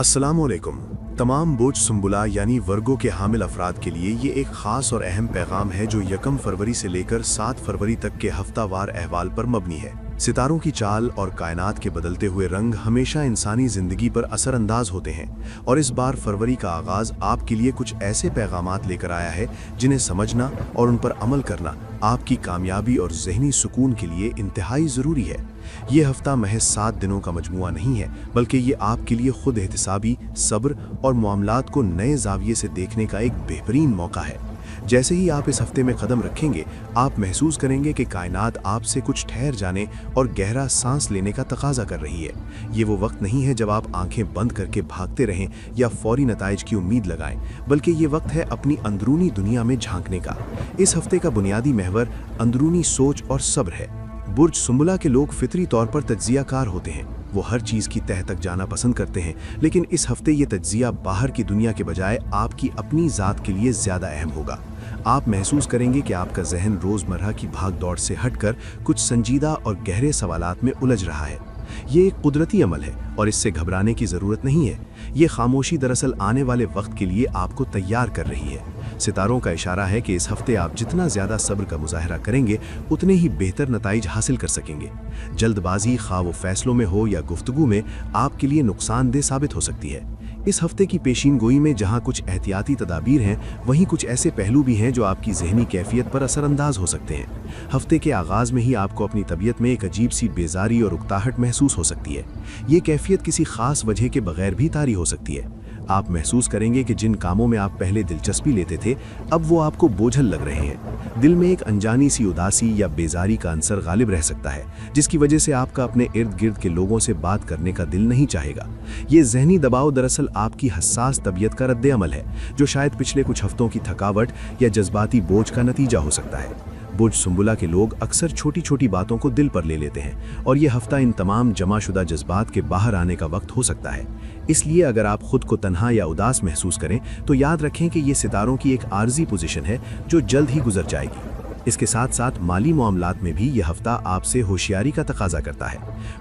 अस्सलामुअलैकुम। तमाम बुर्ज सुंबुला यानी वर्गों के हामिल अफराद के लिए ये एक ख़ास और अहम पैगाम है जो 1 फरवरी से लेकर 7 फरवरी तक के हफ्तावार अहवाल पर मबनी है। सितारों की चाल और कायनात के बदलते हुए रंग हमेशा इंसानी ज़िंदगी पर असरअंदाज होते हैं, और इस बार फरवरी का आगाज़ आपके लिए कुछ ऐसे पैगामात लेकर आया है जिन्हें समझना और उन पर अमल करना आपकी कामयाबी और ज़हनी सुकून के लिए इंतहाई ज़रूरी है। ये हफ्ता महज 7 दिनों का मजमुआ नहीं है, बल्कि ये आपके लिए खुद एहतिसाबी, सब्र और मामलात को नए ज़ाविये से देखने का एक बेहतरीन मौका है। जैसे ही आप इस हफ्ते में कदम रखेंगे, आप महसूस करेंगे कि कायनात आपसे कुछ ठहर जाने और गहरा सांस लेने का तकाजा कर रही है। ये वो वक्त नहीं है जब आप आंखें बंद करके भागते रहें या फौरी नताइज की उम्मीद लगाएं, बल्कि ये वक्त है अपनी अंदरूनी दुनिया में झांकने का। इस हफ्ते का बुनियादी महवर अंदरूनी सोच और सब्र है। बुर्ज सुंबुला के लोग फितरी तौर पर तज्जियाकार होते हैं। वो हर चीज़ की तह तक जाना पसंद करते हैं, लेकिन इस हफ्ते ये तज्जिया बाहर की दुनिया के बजाय आपकी अपनी ज़ात के लिए ज़्यादा अहम होगा। आप महसूस करेंगे कि आपका जहन रोज़मर्रा की भाग दौड़ से हटकर कुछ संजीदा और गहरे सवालात में उलझ रहा है। ये एक कुदरती अमल है और इससे घबराने की ज़रूरत नहीं है। ये खामोशी दरअसल आने वाले वक्त के लिए आपको तैयार कर रही है। सितारों का इशारा है कि इस हफ्ते आप जितना ज़्यादा सब्र का मुजाहरा करेंगे, उतने ही बेहतर नताइज हासिल कर सकेंगे। जल्दबाजी, खा वो फैसलों में हो या गुफ्तगू में, आपके लिए नुकसानदेह साबित हो सकती है। इस हफ्ते की पेशीन गोई में जहां कुछ एहतियाती तदाबीर हैं, वहीं कुछ ऐसे पहलू भी हैं जो आपकी जहनी कैफियत पर असरअंदाज हो सकते हैं। हफ्ते के आगाज़ में ही आपको अपनी तबीयत में एक अजीब सी बेजारी और उकताहट महसूस हो सकती है। ये कैफियत किसी खास वजह के बगैर भी तारी हो सकती है। आप महसूस करेंगे कि जिन कामों में आप पहले दिलचस्पी लेते थे, अब वो आपको बोझल लग रहे हैं। दिल में एक अनजानी सी उदासी या बेजारी का अंसर गालिब रह सकता है, जिसकी वजह से आपका अपने इर्द गिर्द के लोगों से बात करने का दिल नहीं चाहेगा। ये जहनी दबाव दरअसल आपकी हसास तबीयत का रद्द-ए-अमल है, जो शायद पिछले कुछ हफ्तों की थकावट या जज्बाती बोझ का नतीजा हो सकता है। बुर्ज सुंबुला के लोग अक्सर छोटी छोटी बातों को दिल पर ले लेते हैं, और ये हफ्ता इन तमाम जमाशुदा जज्बात के बाहर आने का वक्त हो सकता है। इसलिए अगर आप खुद को तन्हा या उदास महसूस करें, तो याद रखें कि ये सितारों की एक आर्जी पोजीशन है जो जल्द ही गुजर जाएगी। इसके साथ साथ माली मामलात में भी यह हफ्ता आपसे होशियारी का तकाजा करता है।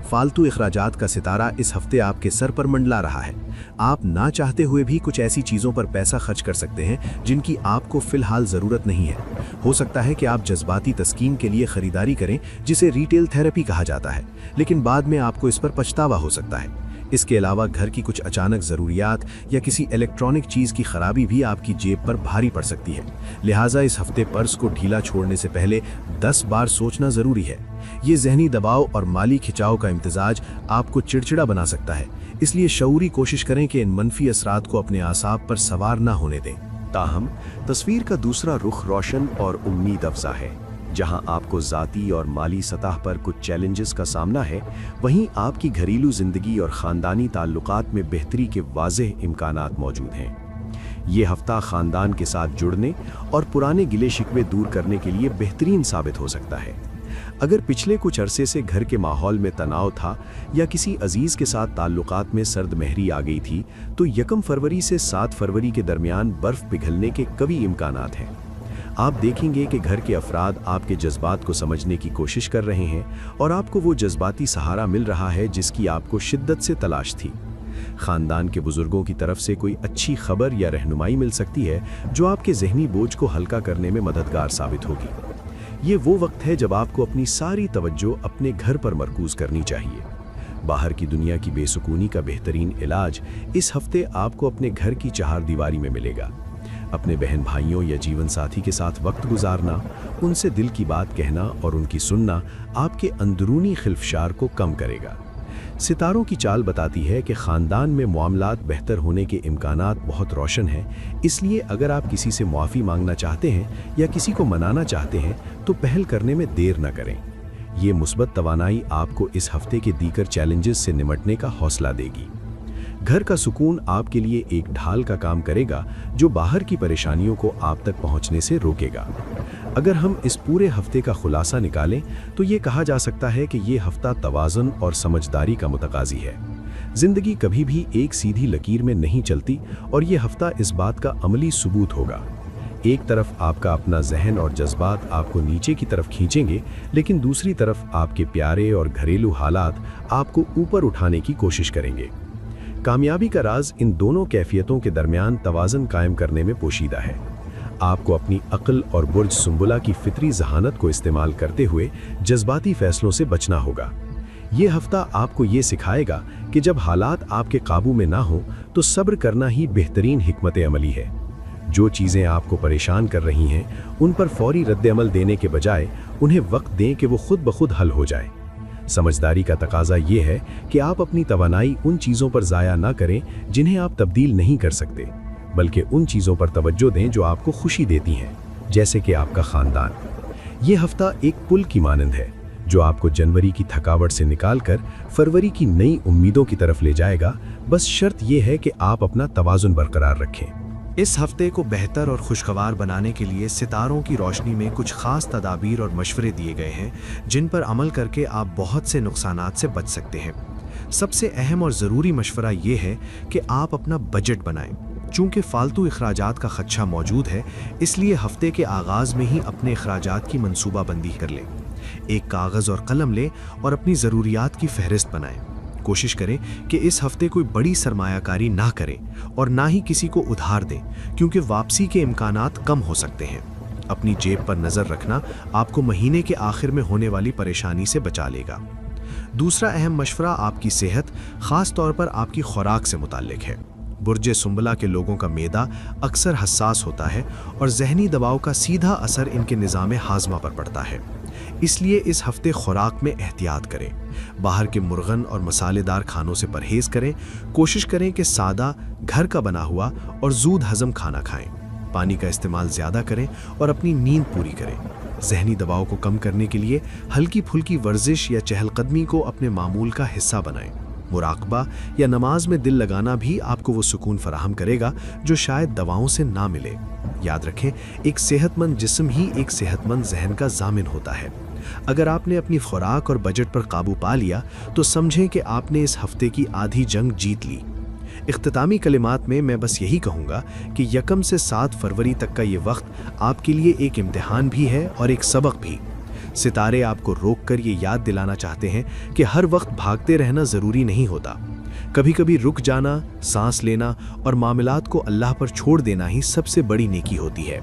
फालतू अखराजात का सितारा इस हफ्ते आपके सर पर मंडला रहा है। आप ना चाहते हुए भी कुछ ऐसी चीज़ों पर पैसा खर्च कर सकते हैं जिनकी आपको फ़िलहाल ज़रूरत नहीं है। हो सकता है कि आप जज्बाती तस्कीन के लिए ख़रीदारी करें, जिसे रिटेल थेरेपी कहा जाता है, लेकिन बाद में आपको इस पर पछतावा हो सकता है। इसके अलावा घर की कुछ अचानक ज़रूरियात या किसी इलेक्ट्रॉनिक चीज़ की खराबी भी आपकी जेब पर भारी पड़ सकती है। लिहाजा इस हफ्ते पर्स को ढीला छोड़ने से पहले 10 बार सोचना ज़रूरी है। ये जहनी दबाव और माली खिंचाव का इम्तिजाज आपको चिड़चिड़ा बना सकता है, इसलिए शऊरी कोशिश करें कि इन मनफी असरात को अपने आसाब पर सवार ना होने दें। ताहम तस्वीर का दूसरा रुख रोशन और उम्मीद अफजा है। जहां आपको ज़ाती और माली सतह पर कुछ चैलेंजेस का सामना है, वहीं आपकी घरेलू ज़िंदगी और ख़ानदानी ताल्लुकात में बेहतरी के वाज़ेह इम्कानात मौजूद हैं। ये हफ्ता ख़ानदान के साथ जुड़ने और पुराने गिले शिकवे दूर करने के लिए बेहतरीन साबित हो सकता है। अगर पिछले कुछ अरसे से घर के माहौल में तनाव था या किसी अजीज़ के साथ ताल्लुकात में सर्द महरी आ गई थी, तो 1 फरवरी से 7 फरवरी के दरमियान बर्फ़ पिघलने के कई इम्कानात हैं। आप देखेंगे कि घर के अफराद आपके जज्बात को समझने की कोशिश कर रहे हैं और आपको वो जज्बाती सहारा मिल रहा है जिसकी आपको शिद्दत से तलाश थी। ख़ानदान के बुज़ुर्गों की तरफ से कोई अच्छी खबर या रहनुमाई मिल सकती है जो आपके ज़हनी बोझ को हल्का करने में मददगार साबित होगी। ये वो वक्त है जब आपको अपनी सारी तवज्जो अपने घर पर मरकूज़ करनी चाहिए। बाहर की दुनिया की बेसुकूनी का बेहतरीन इलाज इस हफ्ते आपको अपने घर की चहारदीवारी में मिलेगा। अपने बहन भाइयों या जीवन साथी के साथ वक्त गुजारना, उनसे दिल की बात कहना और उनकी सुनना आपके अंदरूनी खिल्फशार को कम करेगा। सितारों की चाल बताती है कि ख़ानदान में मामलात बेहतर होने के इम्कानात बहुत रोशन हैं, इसलिए अगर आप किसी से मुआफ़ी मांगना चाहते हैं या किसी को मनाना चाहते हैं, तो पहल करने में देर न करें। ये मुस्बत तवानाई आपको इस हफ्ते के दीगर चैलेंजेस से निमटने का हौसला देगी। घर का सुकून आपके लिए एक ढाल का काम करेगा जो बाहर की परेशानियों को आप तक पहुंचने से रोकेगा। अगर हम इस पूरे हफ्ते का खुलासा निकालें, तो ये कहा जा सकता है कि ये हफ्ता तवाज़ुन और समझदारी का मुतकाज़ी है। ज़िंदगी कभी भी एक सीधी लकीर में नहीं चलती, और ये हफ्ता इस बात का अमली सबूत होगा। एक तरफ आपका अपना जहन और जज्बात आपको नीचे की तरफ खींचेंगे, लेकिन दूसरी तरफ आपके प्यारे और घरेलू हालात आपको ऊपर उठाने की कोशिश करेंगे। कामयाबी का राज इन दोनों कैफियतों के दरमियान तवाज़ुन कायम करने में पोशीदा है। आपको अपनी अक्ल और बुर्ज सुंबुला की फितरी जहानत को इस्तेमाल करते हुए जज्बाती फैसलों से बचना होगा। ये हफ्ता आपको ये सिखाएगा कि जब हालात आपके काबू में ना हो तो सब्र करना ही बेहतरीन हिकमत अमली है। जो चीज़ें आपको परेशान कर रही हैं उन पर फौरी रद्द-ए-अमल देने के बजाय उन्हें वक्त दें कि वो खुद ब खुद हल हो जाए। समझदारी का तकाजा ये है कि आप अपनी तवानाई उन चीज़ों पर ज़ाया ना करें जिन्हें आप तब्दील नहीं कर सकते, बल्कि उन चीज़ों पर तवज्जो दें जो आपको खुशी देती हैं, जैसे कि आपका ख़ानदान। ये हफ्ता एक पुल की मानंद है जो आपको जनवरी की थकावट से निकालकर फरवरी की नई उम्मीदों की तरफ ले जाएगा। बस शर्त यह है कि आप अपना तवाज़ुन बरकरार रखें। इस हफ्ते को बेहतर और खुशगवार बनाने के लिए सितारों की रोशनी में कुछ खास तदाबीर और मशवरे दिए गए हैं जिन पर अमल करके आप बहुत से नुकसानात से बच सकते हैं। सबसे अहम और ज़रूरी मशवरा ये है कि आप अपना बजट बनाएं। चूँकि फ़ालतू अखराजात का खदशा मौजूद है, इसलिए हफ्ते के आगाज़ में ही अपने अखराजात की मनसूबाबंदी कर लें। एक कागज़ और कलम लें और अपनी ज़रूरियात की फहरिस्त बनाएं। कोशिश करें कि इस हफ्ते कोई बड़ी सरमायाकारी ना करें और ना ही किसी को उधार दें, क्योंकि वापसी के इम्कानात कम हो सकते हैं। अपनी जेब पर नज़र रखना आपको महीने के आखिर में होने वाली परेशानी से बचा लेगा। दूसरा अहम मशवरा आपकी सेहत, ख़ास तौर पर आपकी खुराक से मुताल्लिक है। बुर्जे सुंबला के लोगों का मैदा अक्सर हसास होता है और जहनी दबाव का सीधा असर इनके निज़ाम हाजमा पर पड़ता है। इसलिए इस हफ्ते खुराक में एहतियात करें। बाहर के मुर्गन और मसालेदार खानों से परहेज़ करें। कोशिश करें कि सादा, घर का बना हुआ और जूद हज़म खाना खाएं। पानी का इस्तेमाल ज़्यादा करें और अपनी नींद पूरी करें। जहनी दबाव को कम करने के लिए हल्की फुल्की वर्जिश या चहलकदमी को अपने मामूल का हिस्सा बनाएं। मुराकबा या नमाज में दिल लगाना भी आपको वो सुकून फराहम करेगा जो शायद दवाओं से ना मिले। याद रखें, एक सेहतमंद जिस्म ही एक सेहतमंद जहन का ज़ामिन होता है। अगर आपने अपनी खुराक और बजट पर काबू पा लिया तो समझें कि आपने इस हफ्ते की आधी जंग जीत ली। इख्तितामी कलिमात में मैं बस यही कहूँगा कि 1 से 7 फरवरी तक का ये वक्त आपके लिए एक इम्तिहान भी है और एक सबक भी। सितारे आपको रोककर ये याद दिलाना चाहते हैं कि हर वक्त भागते रहना ज़रूरी नहीं होता। कभी कभी रुक जाना, सांस लेना और मामलात को अल्लाह पर छोड़ देना ही सबसे बड़ी नेकी होती है।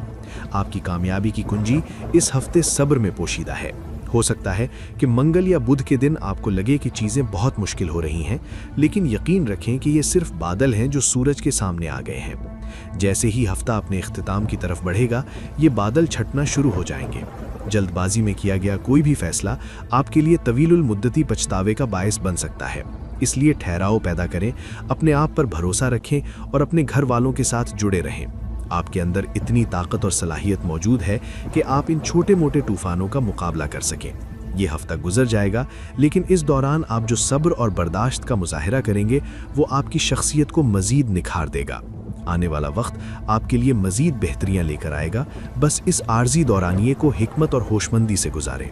आपकी कामयाबी की कुंजी इस हफ्ते सब्र में पोशीदा है। हो सकता है कि मंगल या बुध के दिन आपको लगे कि चीज़ें बहुत मुश्किल हो रही हैं, लेकिन यकीन रखें कि ये सिर्फ बादल हैं जो सूरज के सामने आ गए हैं। जैसे ही हफ्ता अपने इख्तिताम की तरफ बढ़ेगा, ये बादल छटना शुरू हो जाएंगे। जल्दबाजी में किया गया कोई भी फैसला आपके लिए तवीलुल मुद्दती पछतावे का बायस बन सकता है। इसलिए ठहराव पैदा करें, अपने आप पर भरोसा रखें और अपने घर वालों के साथ जुड़े रहें। आपके अंदर इतनी ताकत और सलाहियत मौजूद है कि आप इन छोटे मोटे तूफानों का मुकाबला कर सकें। ये हफ्ता गुजर जाएगा, लेकिन इस दौरान आप जो सब्र और बर्दाश्त का मुजाहिरा करेंगे वो आपकी शख्सियत को मज़ीद निखार देगा। आने वाला वक्त आपके लिए मज़ीद बेहतरियाँ लेकर आएगा। बस इस आर्जी दौरानिए को हिकमत और होशमंदी से गुजारें।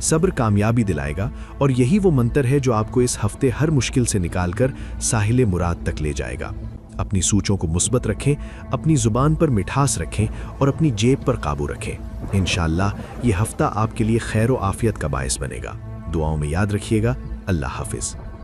सब्र कामयाबी दिलाएगा और यही वो मंत्र है जो आपको इस हफ्ते हर मुश्किल से निकालकर साहिल मुराद तक ले जाएगा। अपनी सोचों को मुस्बत रखें, अपनी ज़ुबान पर मिठास रखें और अपनी जेब पर काबू रखें। इंशाअल्लाह ये हफ्ता आपके लिए खैर व आफियत का बायस बनेगा। दुआओं में याद रखिएगा। अल्लाह हाफिज़।